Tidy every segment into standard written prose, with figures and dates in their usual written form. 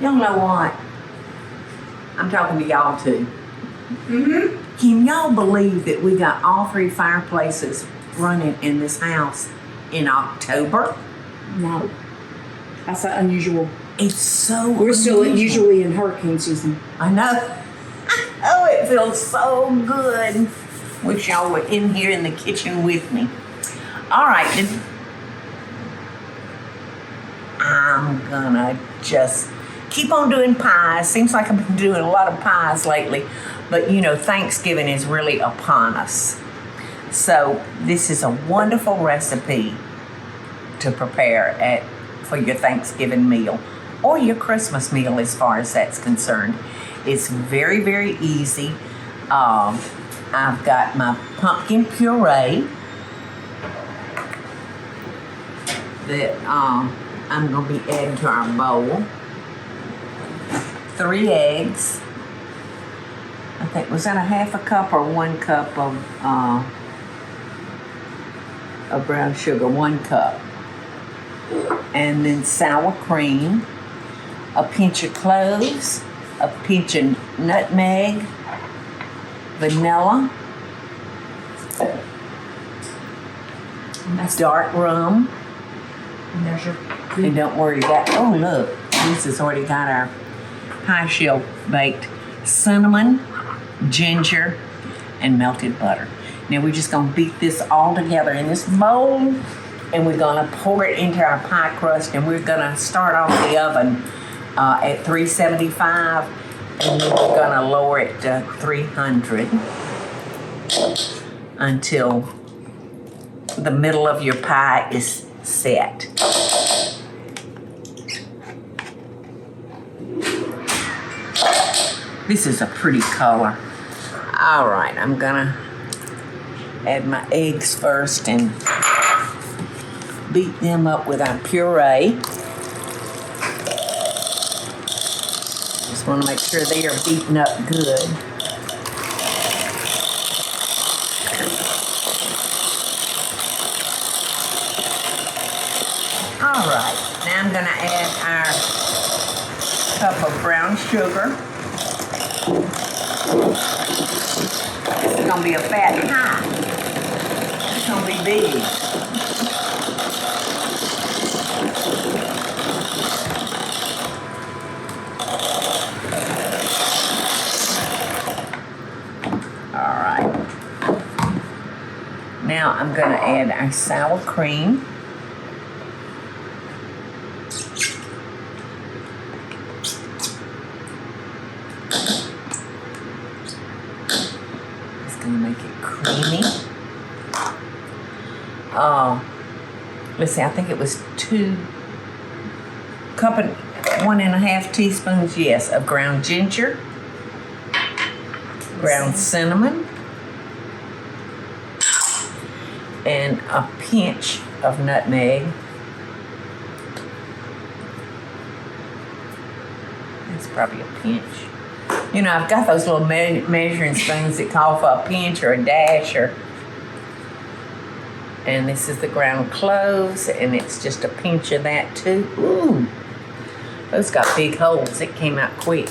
Y'all know what? I'm talking to y'all too. Mm-hmm. Can y'all believe that we got all 3 fireplaces running in this house in October? No. That's unusual. It's so We're still unusual. usually in hurricane season. I know. Oh, it feels so good. Wish y'all were in here in the kitchen with me. All right, I'm gonna just keep on doing pies. Seems like I've been doing a lot of pies lately, but you know, Thanksgiving is really upon us. So this is a wonderful recipe to prepare for your Thanksgiving meal or your Christmas meal as far as that's concerned. It's very, very easy. I've got my pumpkin puree that I'm going to be adding to our bowl. 3 eggs. I think, was that a half a cup or 1 cup of brown sugar? 1 cup. And then sour cream, a pinch of cloves, a pinch of nutmeg, vanilla, dark rum. And there's your And don't worry, oh look, this has already got our pie shell baked. Cinnamon, ginger, and melted butter. Now we're just gonna beat this all together in this bowl, and we're gonna pour it into our pie crust, and we're gonna start off the oven at 375, and then we're gonna lower it to 300 until the middle of your pie is set. This is a pretty color. All right, I'm gonna add my eggs first and beat them up with our puree. Just want to make sure they are beaten up good. All right, now I'm gonna add our cup of brown sugar. This is gonna be a fat pie. It's gonna be big. All right. Now I'm gonna add our sour cream. Gonna make it creamy. Let's see, I think it was 1.5 teaspoons, yes, of ground ginger, ground cinnamon, and a pinch of nutmeg. That's probably a pinch. You know, I've got those little measuring spoons that call for a pinch or a dash, and this is the ground cloves, and it's just a pinch of that too. Ooh, those got big holes. It came out quick.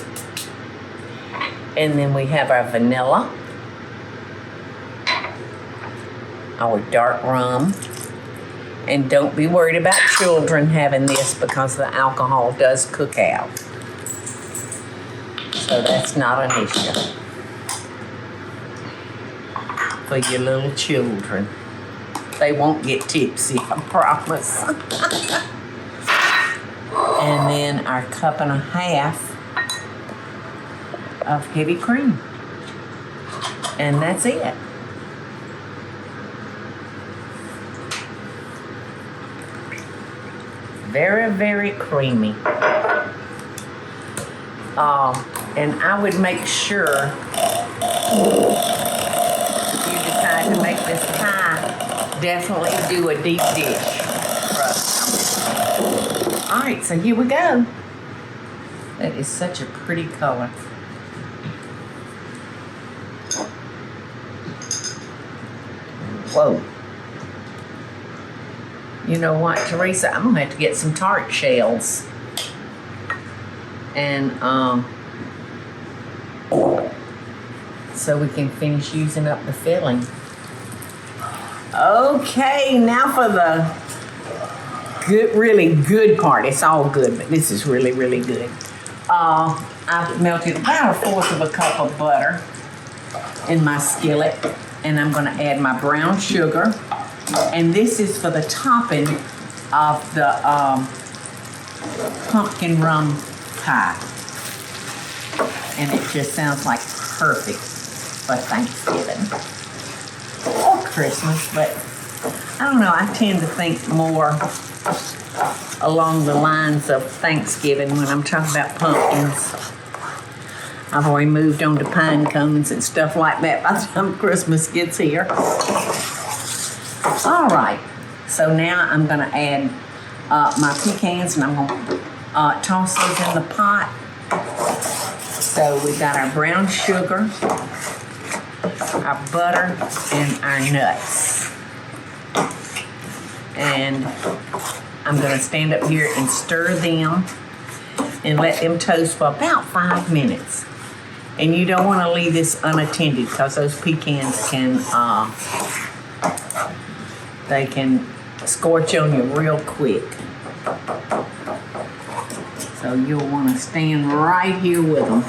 And then we have our vanilla, our dark rum, and don't be worried about children having this because the alcohol does cook out. So that's not an issue for your little children. They won't get tipsy, I promise. And then our 1.5 cups of heavy cream. And that's it. Very, very creamy. And I would make sure if you decide to make this pie, definitely do a deep dish crust. All right, so here we go. That is such a pretty color. Whoa. You know what, Teresa? I'm gonna have to get some tart shells. And so we can finish using up the filling. Okay, now for the good, really good part. It's all good, but this is really, really good. I've melted about 1/4 of a cup of butter in my skillet, and I'm going to add my brown sugar. And this is for the topping of the pumpkin rum pie. And it just sounds like perfect for Thanksgiving or Christmas, but I don't know, I tend to think more along the lines of Thanksgiving when I'm talking about pumpkins. I've already moved on to pine cones and stuff like that by the time Christmas gets here. All right, so now I'm gonna add my pecans, and I'm gonna toss those in the pot. So we've got our brown sugar, our butter, and our nuts. And I'm gonna stand up here and stir them and let them toast for about 5 minutes. And you don't wanna leave this unattended because those pecans can, they can scorch on you real quick. So you'll wanna stand right here with them.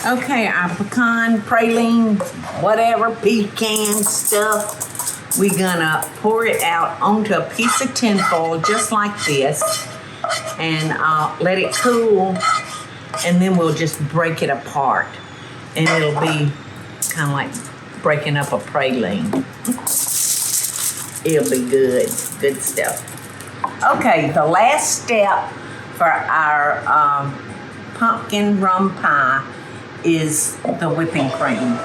Okay, our pecan, praline, whatever, pecan stuff, we're gonna pour it out onto a piece of tin foil just like this, and let it cool, and then we'll just break it apart, and it'll be kind of like breaking up a praline. It'll be good stuff. Okay, the last step for our pumpkin rum pie is the whipping cream.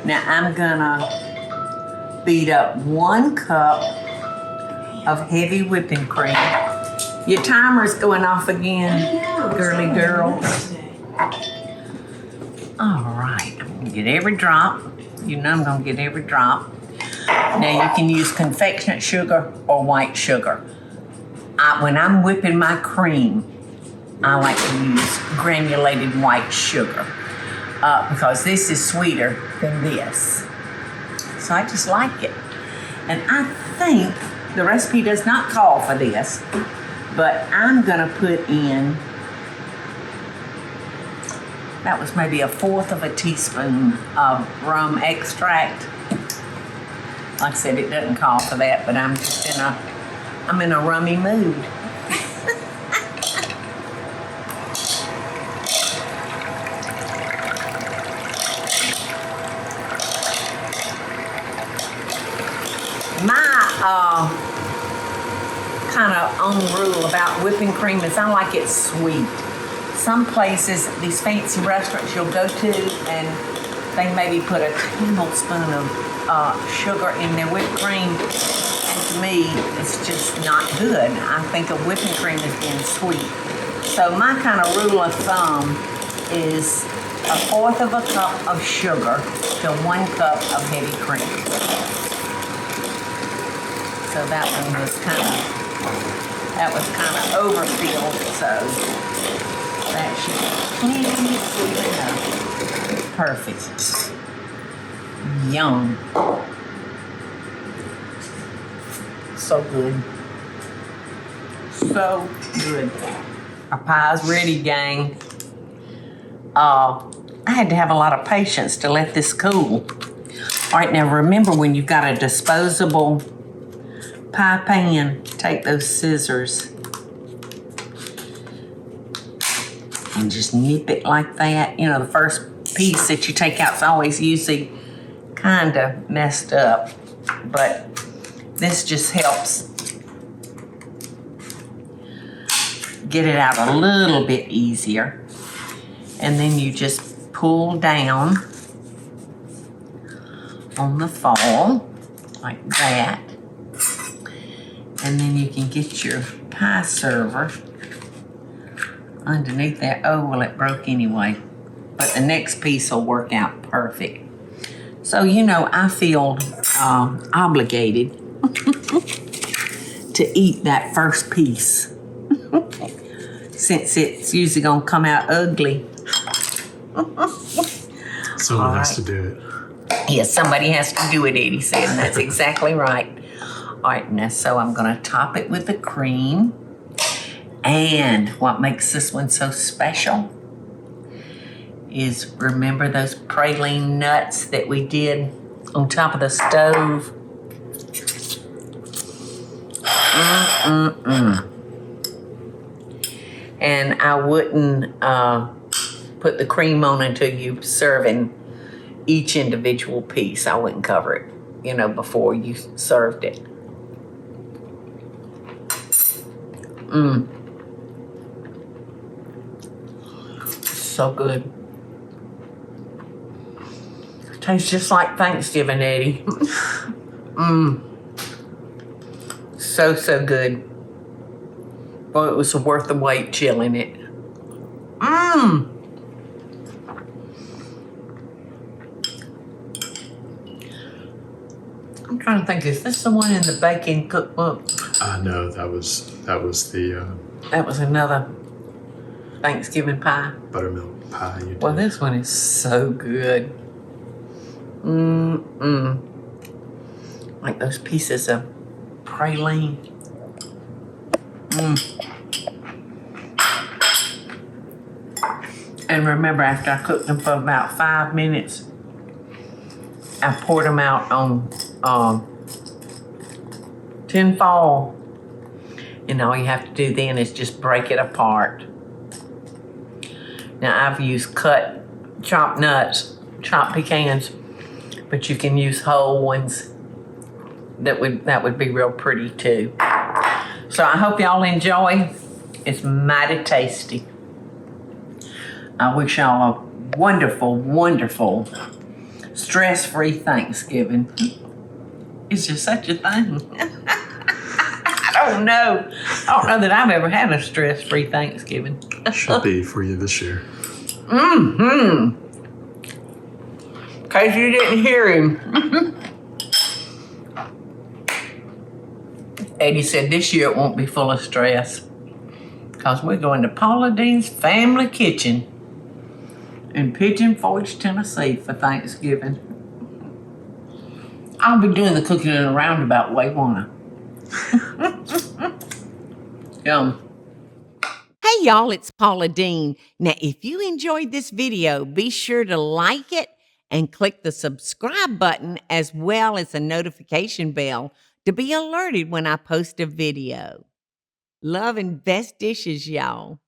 Now I'm gonna beat up 1 cup of heavy whipping cream. Your timer's going off again, girly girl. All right, I'm gonna get every drop. You know I'm gonna get every drop. Now you can use confectionate sugar or white sugar. When I'm whipping my cream, I like to use granulated white sugar because this is sweeter than this. So I just like it. And I think the recipe does not call for this, but I'm gonna put in, that was maybe 1/4 of a teaspoon of rum extract. Like I said, it doesn't call for that, but I'm in a rummy mood. My kind of own rule about whipping cream is I like it sweet. Some places, these fancy restaurants you'll go to, and they maybe put a tablespoon of sugar in their whipped cream, and to me, it's just not good. I think of whipping cream as being sweet. So my kind of rule of thumb is 1/4 of a cup of sugar to 1 cup of heavy cream. So that one was kind of overfilled, so that should be plenty sweet enough. Perfect. Yum. So good. So good. Our pie's ready, gang. I had to have a lot of patience to let this cool. All right, now remember, when you've got a disposable pie pan, take those scissors and just nip it like that. You know, the first piece that you take out is always usually kind of messed up, but this just helps get it out a little bit easier. And then you just pull down on the foil like that. And then you can get your pie server underneath there. Oh, well, it broke anyway. But the next piece will work out perfect. So, you know, I feel obligated to eat that first piece. since it's usually gonna come out ugly. Someone has to do it. Yes, somebody has to do it, Eddie said, and that's exactly right. All right, now, so I'm gonna top it with the cream. And what makes this one so special is, remember those praline nuts that we did on top of the stove? And I wouldn't put the cream on until you're serving each individual piece. I wouldn't cover it, before you served it. So good. Tastes just like Thanksgiving, Eddie. So good. Well, it was worth the wait chilling it. I'm trying to think, is this the one in the baking cookbook? No, that was the That was another Thanksgiving pie. buttermilk pie you did. Well, this one is so good. Like those pieces of praline. And remember, after I cooked them for about 5 minutes, I poured them out on tin foil. And all you have to do then is just break it apart. Now, I've used chopped nuts, chopped pecans, but you can use whole ones. That would be real pretty too. So I hope y'all enjoy. It's mighty tasty. I wish y'all a wonderful, wonderful, stress-free Thanksgiving. Is there such a thing? I don't know that I've ever had a stress-free Thanksgiving. Should be for you this year. In case you didn't hear him. Eddie said this year it won't be full of stress because we're going to Paula Deen's family kitchen in Pigeon Forge, Tennessee for Thanksgiving. I'll be doing the cooking in a roundabout way, won't I? Yum. Hey y'all, it's Paula Deen. Now, if you enjoyed this video, be sure to like it and click the subscribe button as well as the notification bell to be alerted when I post a video. Love and best dishes, y'all.